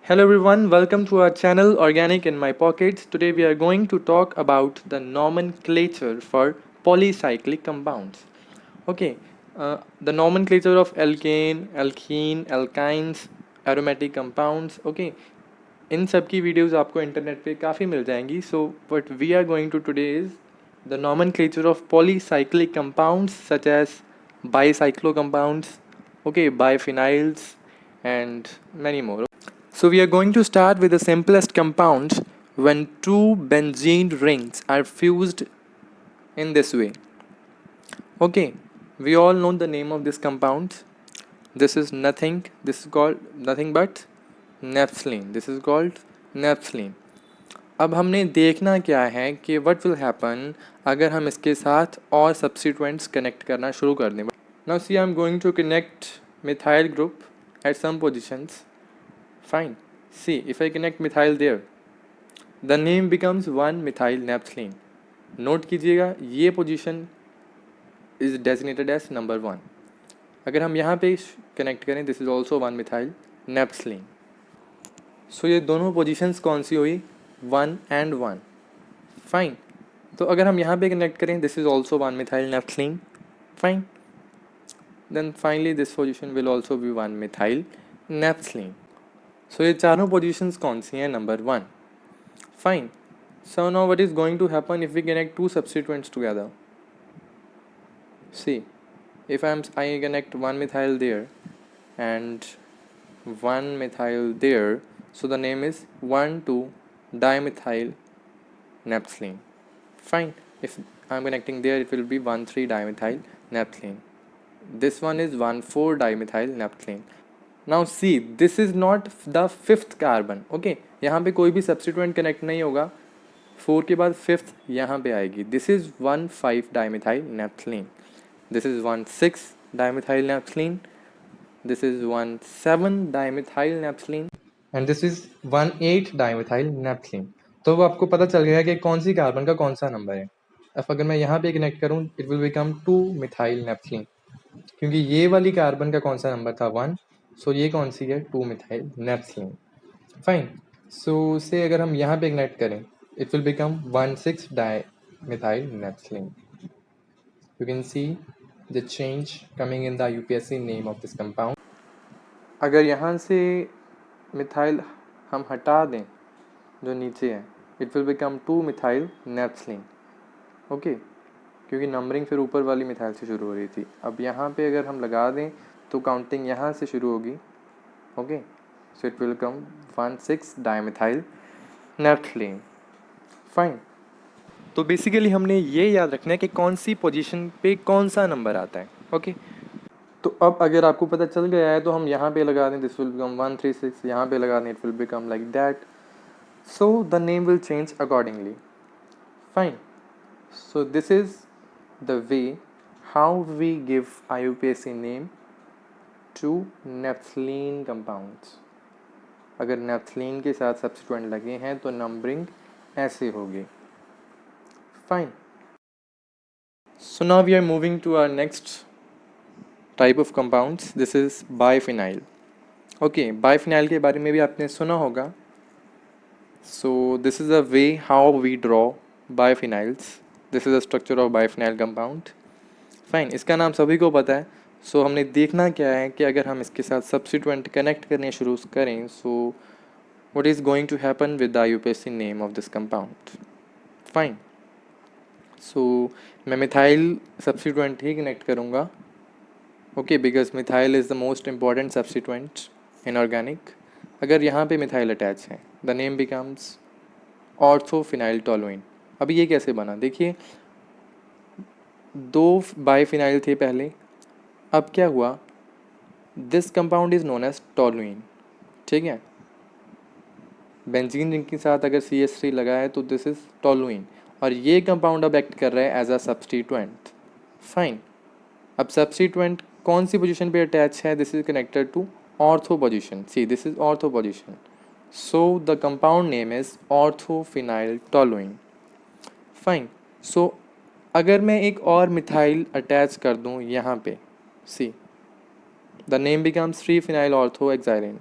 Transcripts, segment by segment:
Hello everyone, welcome to our channel Organic in My Pockets. Today we are going to talk about the nomenclature for polycyclic compounds. Okay, the nomenclature of alkane, alkene, alkynes, aromatic compounds. Okay, इन सब की videos आपको internet पे काफ़ी मिल जाएंगी. So what we are going to today is the nomenclature of polycyclic compounds such as bicyclo compounds, okay, biphenyls and many more. So we are going to start with the simplest compounds when two benzene rings are fused in this way. Okay, we all know the name of this compound. This is called nothing but naphthalene. This is called naphthalene. अब हमने देखना क्या है कि what will happen अगर हम इसके साथ और substituents connect करना शुरू कर दें. Now see, I'm going to connect methyl group at some positions. Fine. See, if I connect methyl there, the name becomes 1-methyl naphthalene. Note कीजिएगा ये position is designated as number 1. अगर हम यहाँ पे कनेक्ट करें, this is also 1-methyl naphthalene. So ये दोनों positions कौन सी हुई? 1 and 1. फाइन. तो अगर हम यहाँ पे कनेक्ट करें, this is also 1-methyl naphthalene. Fine. Then finally this position will also be 1-methyl naphthalene. So ये चारों पोजीशंस कौन सी हैं? Number 1. Fine. So now what is going to happen if we connect two substituents together? See, if I connect 1-methyl there and 1-methyl there, so the name is 1,2-dimethyl naphthalene. Fine. If I'm connecting there, it will be 1,3-dimethyl naphthalene. This one is 1,4-dimethyl naphthalene. Now see, this is not the fifth carbon. Okay, यहाँ पे कोई भी substituent connect नहीं होगा. 4 के बाद fifth यहाँ पे आएगी. This is 1,5-dimethyl naphthalene. This is 1,6-dimethyl naphthalene. This is 1,7-dimethyl naphthalene and this is 1,8-dimethyl naphthalene. तो वो आपको पता चल गया कि कौन सी कार्बन का कौन सा नंबर है. अब अगर मैं यहाँ पे कनेक्ट करूँ, it will become 2-methyl naphthalene, क्योंकि ये वाली कार्बन का कौन सा नंबर था? 1. सो ये कौन सी है? 2-methyl naphthalene. फाइन. सो से अगर हम यहाँ पे कनेक्ट करें, it will become 1,6-dimethyl naphthalene. You can see the change coming in the UPSC name of this compound. अगर यहाँ से मिथाइल हम हटा दें जो नीचे है, it will become 2-methyl naphthalene. Okay, क्योंकि नंबरिंग फिर ऊपर वाली मिथाइल से शुरू हो रही थी. अब यहाँ पे अगर हम लगा दें तो काउंटिंग यहाँ से शुरू होगी. Okay, so it will come 1,6-dimethyl naphthalene. Fine. तो बेसिकली हमने ये याद रखना है कि कौन सी पोजीशन पे कौन सा नंबर आता है. ओके, तो अब अगर आपको पता चल गया है तो हम यहाँ पे लगा दें, दिस विल बिकम 136. यहाँ पे लगा दें, it will become like that. So the name will change accordingly. Fine. So this is the way how we give IUPAC name to naphthalene compounds. अगर नेफ्थलीन के साथ सब्स्टिट्यूएंट लगे हैं तो नंबरिंग ऐसे होगी. Fine. So now we are moving to our next type of compounds. This is biphenyl. Okay, biphenyl के बारे में भी आपने सुना होगा. So this is a way how we draw biphenyls. This is the structure of biphenyl compound. Fine. इसका नाम सभी को पता है. So हमने देखना क्या है कि अगर हम इसके साथ substituent connect करने शुरू करें, so what is going to happen with the IUPAC name of this compound? Fine. सो मैं मिथाइल सब्स्टिट्यूएंट ही कनेक्ट करूँगा. Okay, because methyl is the most important substituent in organic. अगर यहाँ पे मिथाइल अटैच है, the name becomes ऑर्थोफिनाइल toluene. अभी ये कैसे बना? देखिए, 2 बाइफिनाइल थे पहले. अब क्या हुआ? This compound is known as toluene. ठीक है, बेंजीन रिंग के साथ अगर CH3 लगा है तो दिस इज़ टॉलुइन, और ये कंपाउंड अब एक्ट कर रहा है एज अ सब्स्टिट्यूएंट. फाइन. अब सब्स्टिट्यूएंट कौन सी पोजीशन पे अटैच है? This is connected to ortho position. See, this is ortho position. So the compound name is orthophenyl toluene. Fine. So अगर मैं एक और मिथाइल अटैच कर दूं यहाँ पे, see, the name becomes 3-phenyl orthohexyrene.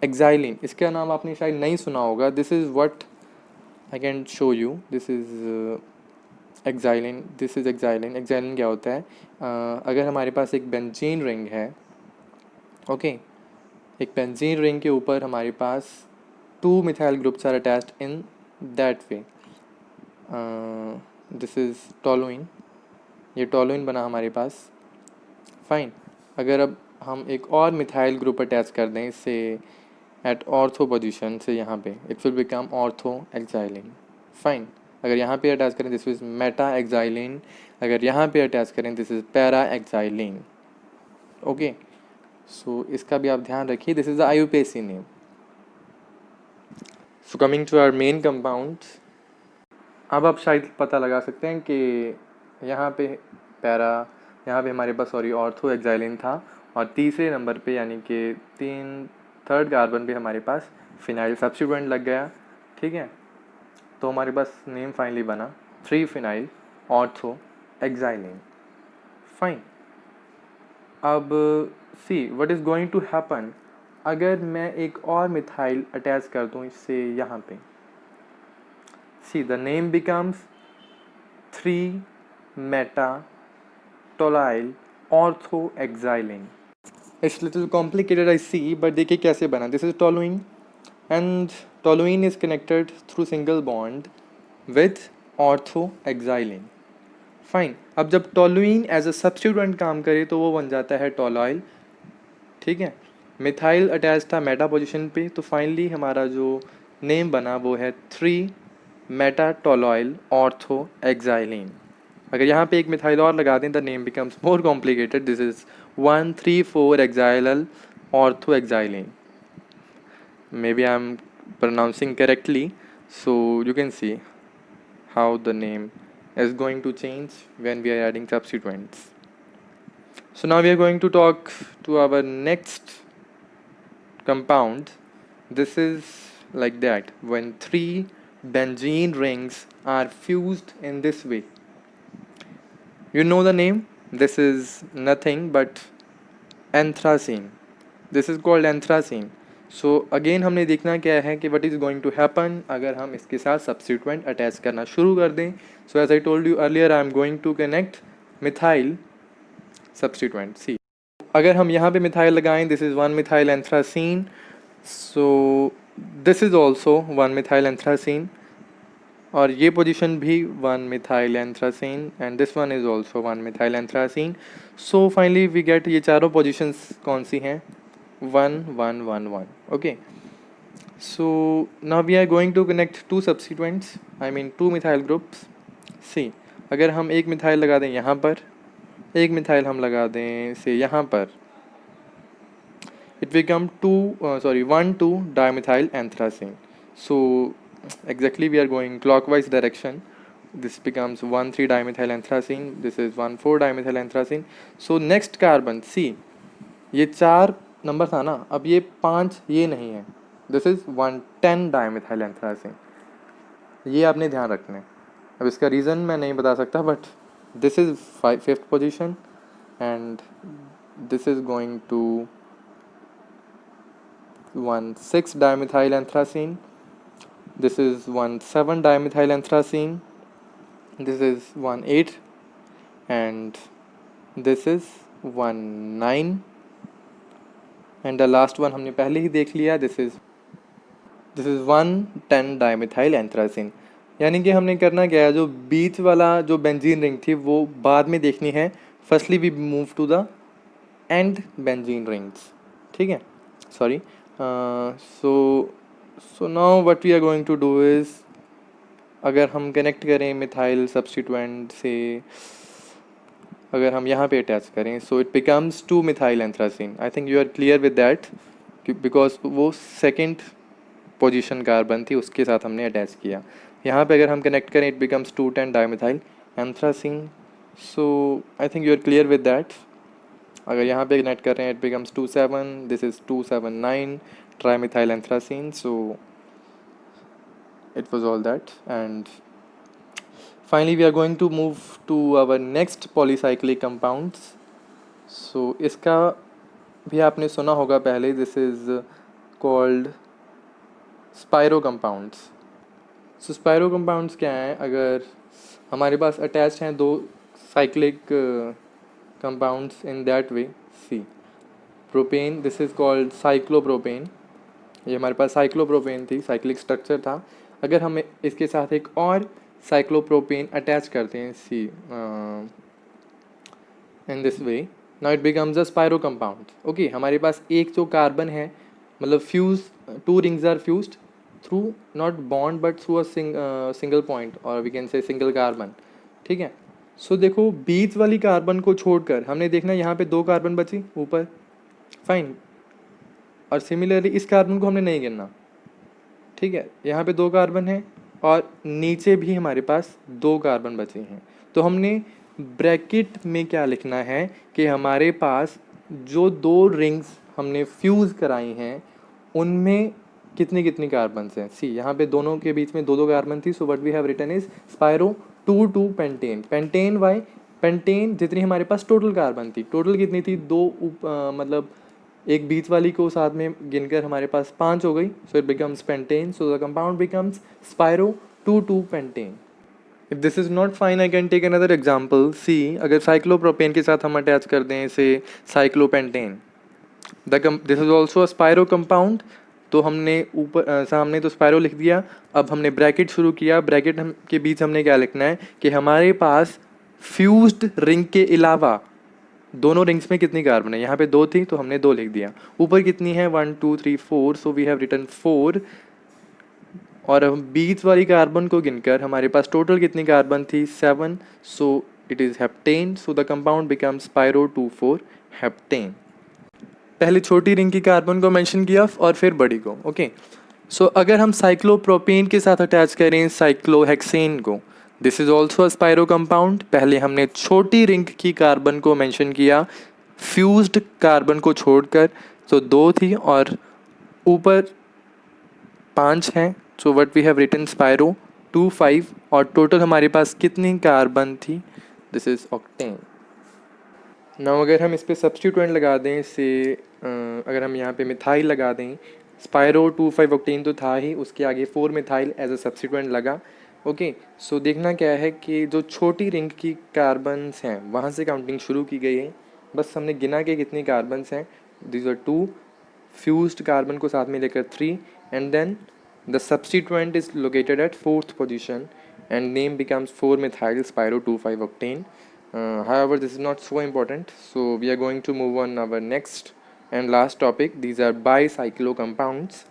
Xylene, इसका नाम आपने शायद नहीं सुना होगा. This is what I can show you. This is xylene. This is xylene. Xylene क्या होता है? अगर हमारे पास एक बेंजीन रिंग है, ओके, एक बेंजीन रिंग के ऊपर हमारे पास 2 methyl groups are attached in that way. This is toluene. ये टोलुइन बना हमारे पास. फाइन. अगर अब हम एक और मिथाइल ग्रुप अटैच कर दें इससे एट ऑर्थो पोजिशन से, यहाँ पे it will become ortho xylene. Fine. अगर यहाँ पे अटैच करें दिस इज मेटा एक्साइलिन. अगर यहाँ पे अटैच करें this is para xylene. Okay, so इसका भी आप ध्यान रखिए. This is the IUPAC name. So coming to our main compound. अब आप शायद पता लगा सकते हैं कि यहाँ पे पैरा, यहाँ पे हमारे पास सॉरी ऑर्थो एक्साइलिन था, और तीसरे नंबर पे यानी कि थर्ड कार्बन पे हमारे पास फिनाइल सब्स्टिट्यूएंट लग गया. ठीक है, तो हमारे पास नेम फाइनली बना 3 फिनाइल ऑर्थो एक्साइलिन. फाइन. अब see what is going to happen अगर मैं एक और मिथाइल अटैच कर दूँ इससे यहाँ पे. See the name becomes 3 meta tolyl ortho xylene. It's little complicated I see, but देखिए कैसे बना. This is toluene and toluene is connected through single bond with ortho xylene. Fine. अब जब टोलुइन एज अ सब्स्टिट्यूएंट काम करे तो वो बन जाता है टोलॉइल. ठीक है, मिथाइल अटैच था मेटा पोजिशन पे, तो फाइनली हमारा जो नेम बना वो है 3 मेटा टोलॉइल ऑर्थो एक्साइलिन. अगर यहाँ पे एक मिथाइल और लगा दें the name becomes more complicated. This is 1,3,4 xylyl ortho xylene. May be I am pronouncing correctly, so you can see how the name is going to change when we are adding substituents. So now we are going to talk to our next compound. This is like that when 3 benzene rings are fused in this way. You know the name. This is nothing but anthracene. This is called anthracene. So again हमने देखना क्या है कि what is going to happen अगर हम इसके साथ substituent attach करना शुरू कर दें. So as I told you earlier I am going to connect methyl substituent. See अगर हम यहाँ पे मिथाइल लगाएं this is 1 methyl anthracene. So this is also 1 methyl anthracene, और ये पोजीशन भी 1 methyl anthracene and this one is also 1 methyl anthracene. So finally we get ये चारों पोजीशंस कौन सी हैं? 1 1 1 1. Okay, so now we are going to connect 2 substituents, I mean 2 methyl groups. See, अगर हम एक मिथाइल लगा दें यहाँ पर, एक मिथाइल हम लगा दें से यहाँ पर, it become 1 2 dimethyl anthracene. So exactly we are going clockwise direction. This becomes 1 3 dimethyl anthracene. This is 1 4 dimethyl anthracene. So next carbon, see, ये 4 नंबर था ना, अब ये 5 ये नहीं है. This is 110 dimethyl anthracene. ये आपने ध्यान रखना है. अब इसका रीज़न मैं नहीं बता सकता, but this is 5th position and this is going to 1 6 dimethyl anthracene. This is 1 7 dimethyl anthracene. This is 1 8 and this is 1 9 and the last one हमने पहले ही देख लिया. This is 1 10 dimethyl anthracene. यानी कि हमने करना क्या है, जो बीच वाला जो बेंजीन रिंग थी वो बाद में देखनी है. Firstly we move to the and benzene rings. ठीक है, sorry. So now what we are going to do is, अगर हम कनेक्ट करें मिथाइल सब्स्टिट्यूएंट से, अगर हम यहाँ पे अटैच करें, so it becomes 2 methyl anthracene. I think you are clear with that, because वो सेकेंड पोजीशन कार्बन थी उसके साथ हमने अटैच किया. यहाँ पे अगर हम कनेक्ट करें it becomes 2 10 dimethyl anthracene. So I think you are clear with that. अगर यहाँ पे कनेक्ट कर रहे हैं it becomes 2 7. This is 2 7 9 trimethyl anthracene. So it was all that and finally we are going to move to our next polycyclic compounds. So इसका भी आपने सुना होगा पहले. This is called spiro compounds. So spiro compounds क्या हैं? अगर हमारे पास अटैच्ड हैं दो cyclic compounds in that way, see propane, this is called cyclopropane. ये हमारे पास साइक्लोप्रोपेन थी, साइक्लिक स्ट्रक्चर था। अगर हम इसके साथ एक और साइक्लोप्रोपेन अटैच करते हैं, see in this way, now it becomes a spiro compound. Okay, हमारे पास एक जो कार्बन है, मतलब fuse, two rings are fused through not bond but through a single point, और we can say single carbon. ठीक है, सो देखो बीच वाली कार्बन को छोड़कर हमने देखना यहाँ पे दो कार्बन बची ऊपर, फाइन, और सिमिलरली इस कार्बन को हमने नहीं गिनना। ठीक है, यहाँ पे दो कार्बन है और नीचे भी हमारे पास दो कार्बन बचे हैं। तो हमने ब्रैकेट में क्या लिखना है कि हमारे पास जो दो रिंग्स हमने फ्यूज़ कराई हैं उनमें कितनी कितनी कार्बन्स हैं। सी यहाँ पे दोनों के बीच में दो दो कार्बन थी, so what we have written is spiro 2 pentane. Pentane why? Pentane जितनी हमारे पास टोटल कार्बन थी, टोटल कितनी थी? दो मतलब एक बीच वाली को साथ में गिनकर हमारे पास 5 हो गई, so it becomes pentane, so the compound becomes spiro 2 pentane. If this is not fine I can take another example. See अगर साइक्लोप्रोपेन के साथ हम अटैच कर दें say cyclopentane, this is also a spiro compound. तो हमने ऊपर सामने तो स्पायरो लिख दिया, अब हमने ब्रैकेट शुरू किया। ब्रैकेट हम के बीच हमने क्या लिखना है कि हमारे पास फ्यूज्ड रिंग के अलावा दोनों रिंग्स में कितनी कार्बन है। यहाँ पे दो थी तो हमने दो लिख दिया, ऊपर कितनी है 1 2 3 4, सो वी हैव रिटन 4। और हम बीच वाली कार्बन को गिनकर हमारे पास टोटल कितनी कार्बन थी? 7, so it is heptane, so the compound becomes spiro 2 heptane. पहले छोटी रिंग की कार्बन को मेंशन किया और फिर बड़ी को। ओके, सो अगर हम साइक्लोप्रोपेन के साथ अटैच करें साइक्लोहेक्सेन को, this is also a spiro compound. पहले हमने छोटी रिंग की कार्बन को मेंशन किया फ्यूज्ड कार्बन को छोड़कर, तो दो थी और ऊपर 5 हैं, so what we have written spiro 2 और टोटल हमारे पास कितनी कार्बन थी? This is octane. नाउ अगर हम इस पर सब्स्टिट्यूएंट लगा दें से अगर हम यहाँ पे मिथाइल लगा दें, स्पायरो 2 ऑक्टेन तो था ही, उसके आगे 4 मिथाइल एज अ सब्स्टिट्यूएंट लगा। ओके, सो देखना क्या है कि जो छोटी रिंग की कार्बन्स हैं वहाँ से काउंटिंग शुरू की गई है, बस हमने गिना के कितनी कार्बन्स हैं। दीज आर 2 फ्यूज्ड कार्बन को साथ में लेकर 3, and then the substituent is located at 4th position and name becomes 4-methyl spiro 2,5 octane. However, this is not so important, so we are going to move on our next and last topic. These are bicyclo compounds.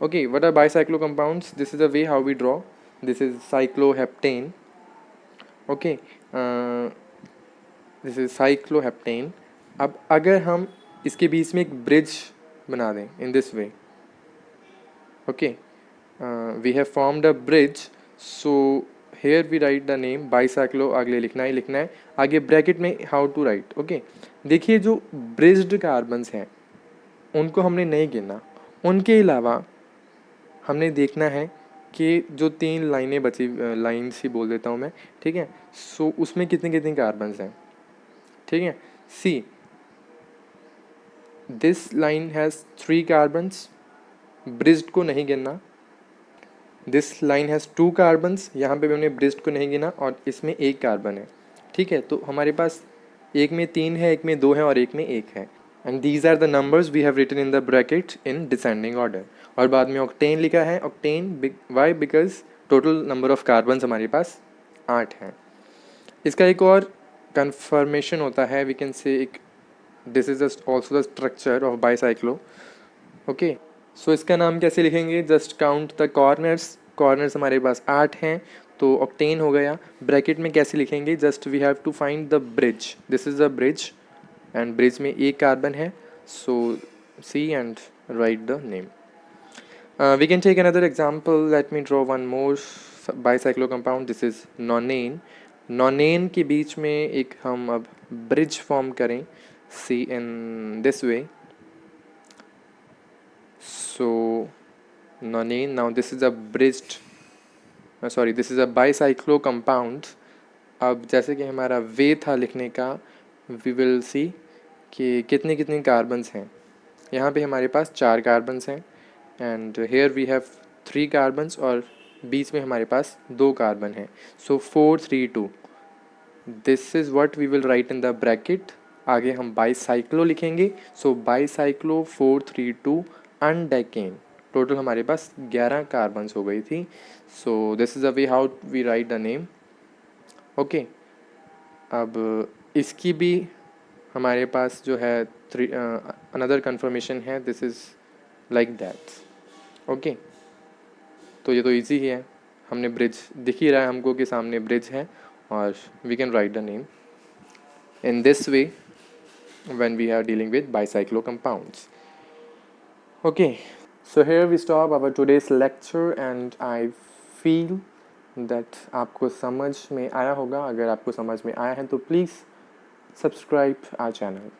Okay, what are bicyclo compounds? This is the way how we draw. This is cycloheptane. Okay, this is cycloheptane. अब अगर हम इसके बीच में एक bridge बना दें in this way, okay, we have formed a bridge, so here we write the name bicyclo, आगे लिखना ही लिखना है, आगे ब्रैकेट में how to write. okay, देखिए जो ब्रिज्ड कार्बन्स हैं उनको हमने नहीं गिनना, उनके अलावा हमने देखना है कि जो 3 लाइनें बची, लाइन्स ही बोल देता हूँ मैं, ठीक है, सो उसमें कितनी कितनी कार्बन्स हैं। ठीक है, see this line has 3 carbons, bridged को नहीं गिनना। दिस लाइन हैज़ 2 कार्बन्स, यहाँ पे भी हमने ब्रिज्ड को नहीं गिना, और इसमें 1 कार्बन है। ठीक है, तो हमारे पास एक में 3 है, एक में 2 है और एक में 1 है, and these are the numbers we have written in the bracket in descending order. और बाद में ऑक्टेन लिखा है, octane why? Because total number of carbons हमारे पास 8 हैं। इसका एक और कन्फर्मेशन होता है, वी कैन से एक, this is also the structure of bicyclo. Okay, so इसका नाम कैसे लिखेंगे? Just count the corners, corners हमारे पास 8 हैं तो ऑक्टेन हो गया। ब्रैकेट में कैसे लिखेंगे? Just we have to find the bridge, this is the bridge, and bridge में 1 कार्बन है, so see and write the name. We can take another example. Let me draw one more bicyclo compound. This is nonane. Nonane के बीच में एक हम अब bridge form करें, see in this way. So nonane. Now this is a bridged. This is a bicyclo compound. अब जैसे कि हमारा वे था लिखने का, we will see कि कितनी कितनी कार्बन्स हैं. यहाँ पे हमारे पास 4 कार्बन्स हैं and here we have 3 carbons और बीच में हमारे पास 2 कार्बन हैं. So 4 3 2. This is what we will write in the bracket. आगे हम बाईसाइक्लो लिखेंगे. सो बाईसाइक्लो 432 अनडेकेन. टोटल हमारे पास 11 कार्बन्स हो गई थी. So this is a way how we write the name. Okay, अब इसकी भी हमारे पास जो है अनदर कन्फर्मेशन है. This is like that. Okay, तो ये तो इजी ही है. हमने ब्रिज दिख ही रहा है हमको कि सामने ब्रिज है और we can write the name in this way when we are dealing with bicyclo compounds. Okay, so here we stop our today's lecture and I feel that आपको समझ में आया होगा. अगर आपको समझ में आया है तो प्लीज़ सब्सक्राइब आवर चैनल.